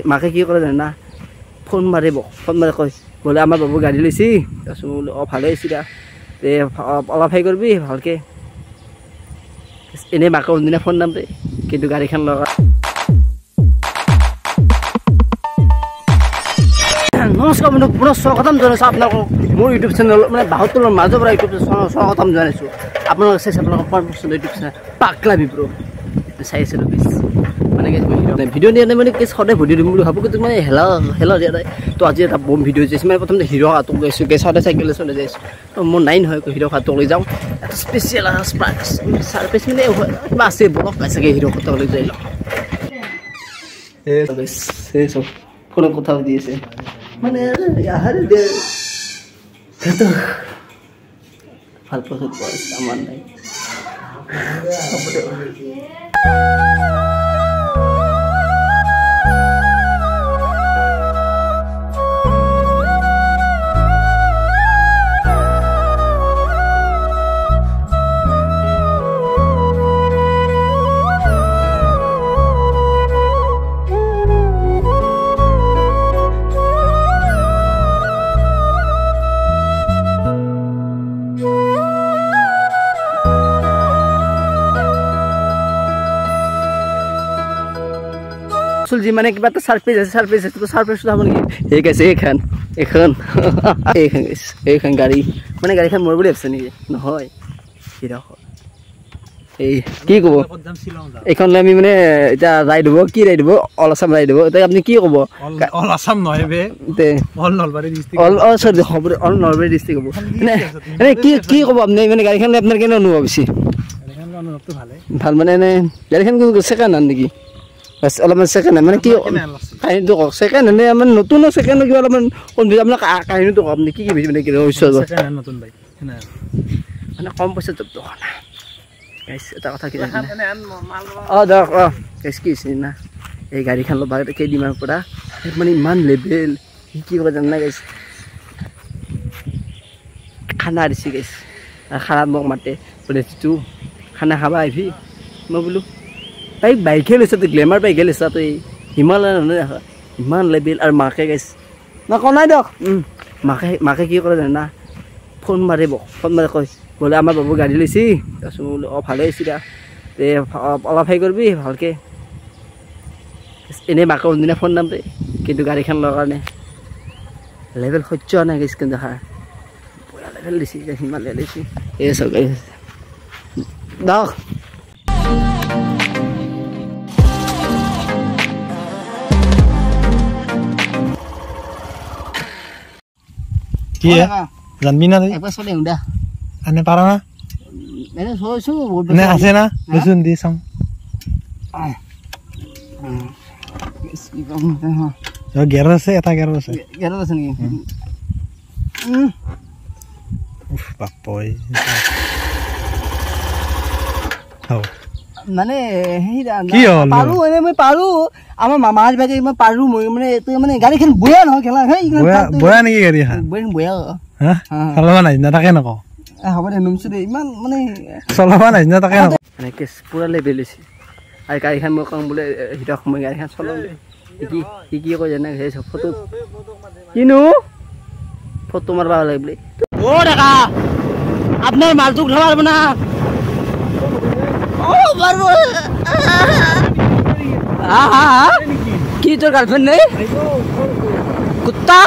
মাকে কি কৰে জানা ফোন মাৰি কয় বোলে আমাৰ বাবু গাড়ী লৈছি তাৰপিছত বোলো অঁ ভালে হৈছে দা অলপ হেৰি কৰিবি ভালকৈ এনেই মাকে কোনদিনা ফোন নাম দেই কিন্তু গাড়ীখন লগা নমস্কাৰ বন্ধু পুনৰ স্বাগতম জনাইছোঁ আপোনালোকক মোৰ ইউটিউব চেনেল মানে ৭২ৰ মাজৰ পৰা ইউটিউব স্বাগতম জনাইছোঁ আপোনালোকে চাইছে আপোনালোকৰ পছন্দ ইউটিউব চেনেল পাগলা বিপ্ৰ চাইছে মানে ভিডিঅ' দিয়া নাই মানে কি সদায় ভিডিঅ' দিম বুলি ভাবোঁ কিন্তু মানে হেলা দিয়া নাই তো আজি এটা বম ভিডিঅ' যাইছোঁ মানে প্ৰথমতে হিৰ' হাতক গৈছোঁ সদায় চাইকেল চলাই যাইছোঁ তো মোৰ নাই নহয় হিৰ' হাতক লৈ যাওঁ এটা স্পেচিয়েল চাৰপ্ৰাইজ মানে কিবা আছে বলক চাগে হিৰ' হাতক লৈ যাই লওঁ চব ফোনত কথা পাতি আছে মানে ভাল পছন্দ কৰিছে আমাৰ নাই যি মানে কিবা এটা সাৰপ্ৰাইজ আছে তো সাৰপ্ৰাইজটো হ'ব নেকি এই গাইছে এইখন গাড়ী মানে গাড়ীখন মোৰ বুলি ভাবিছে নেকি নহয় এই কি ক'ব এইখনলৈ আমি মানে এতিয়া ৰাইড হ'ব কি ৰাইড হ'ব অল আছাম ৰাইড হ'ব এতিয়া আপুনি কি ক'ব অল আছাম নহয় বে all Nalbari district all Nalbari district হ'ব এনে কি ক'ব আপুনি মানে গাড়ীখন লৈ আপোনাৰ কেনে অনুভৱ হৈছে গাড়ীখনৰ অনুভৱটো ভাল মানে এনে গাড়ীখন ছেকেণ্ড হেণ্ড নেকি অলপমান ছেকেণ্ড হেণ্ড মানে কি কাহিনীটো কওক ছেকেণ্ড হেণ্ড মানে নতুন ছেকেণ্ড কিবা অলপমান আপোনাৰ কাহিনীটো কওক আপুনি কি ভাবিছে মানে মানে কম পইচাত এটা কথা কি অঁ দিয়ক অঁ কি হৈছে না এই গাড়ীখন ল'বা কেইদিনমানৰ পৰা মানে ইমান লেভেল কি কৰে জানা গাইছে খানা দিছে গাইছে খানাত মোক মাতে বোলে যিটো খানা খাবা আহিবি মই বোলো তাই বাইকে লৈছে তো গ্লেমাৰ বাইকে লৈছা তই হিমালয়ান ইমান লেভেল আৰু মাকে গাইছে না কোৱা নাই দিয়ক মাকে কি কৰে জানা ফোন মাৰি কয় বোলে আমাৰ বাবু গাড়ী লৈছি তাৰপিছত বোলো অঁ ভালে হৈছে দা অলপ হেৰি কৰিবি ভালকৈ এনেই মাকে কোনদিনা ফোন নাম দেই কিন্তু গাড়ীখন লোৱাৰ কাৰণে লেভেল সহ্য নাই গাইছে কিন্তু দেখা পুৰা লেভেল দিছে হিমালয়া লৈছে এই চব গাড়ী দক কি জানবি না একবাৰ চলে দা আনে পাৰা না এনে চৈছোঁ নে আছে না দেচোন দি চাওঁ গেৰ আছে এটা গেৰ আছে নেকি বাপই মানে পাৰো এনে মই পাৰো আমাৰ মামাৰ বাইকে মই পাৰো মই মানে এইটো মানে গাড়ীখন বয়া নহয় খেলা বয়া নেকি গাড়ীখন বয়া চলাব নাজানা তাকে নকওঁ হ'ব দে নুমছো দে ইমান মানে চলাব নাজানা তাকে নকওঁ এনেকৈ পুৰা লেভেল হৈছে আৰু গাড়ীখন মই কওঁ বোলে সিহঁতক মই গাড়ীখন চলাওঁ কি কয় জানে সেই চব ফটো কিনো ফটো মাৰিব লাগে বোলে অ' ডেকা আপোনাৰ মালটো উঠাব পাৰিব না কি তোৰ গাৰ্লফ্ৰেণ্ড নাই কুত্তা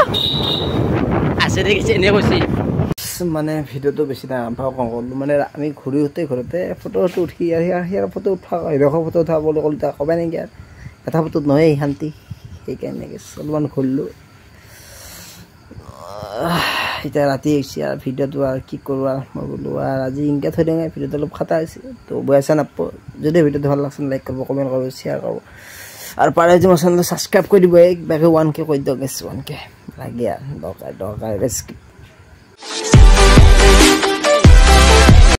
আছে দেখিছে এনে কৈছে মানে ভিডিঅ'টো বেছি নাই আৰম্ভ কৰোঁ মানে আমি ঘূৰোঁতে ফটো উঠি আহি ফটো উঠা হিৰকৰ ফটো উঠাবলৈ ক'লো তাক ক'বাই নেকি আৰু এটা ফটোত নহয় শান্তি সেইকাৰণে অলপমান ঘূৰিলোঁ এতিয়া ৰাতি হৈছে আৰু ভিডিঅ'টো আৰু কি কৰোঁ আৰু মই বোলো আৰু আজি ইনকৈ থৈ দিওঁ ভিডিঅ'টো অলপ খাটা হৈছে তো বয়াইছা নাপাব যদি ভিডিঅ'টো ভাল লাগছে লাইক কৰিব কমেণ্ট কৰিব শ্বেয়াৰ কৰিব আৰু পাৰে যদি মোৰ চেনেলটো ছাবস্ক্ৰাইব কৰি দিব একবাৰে 1K কৰি দিয়ক 1K লাগে আৰু দৰকাৰ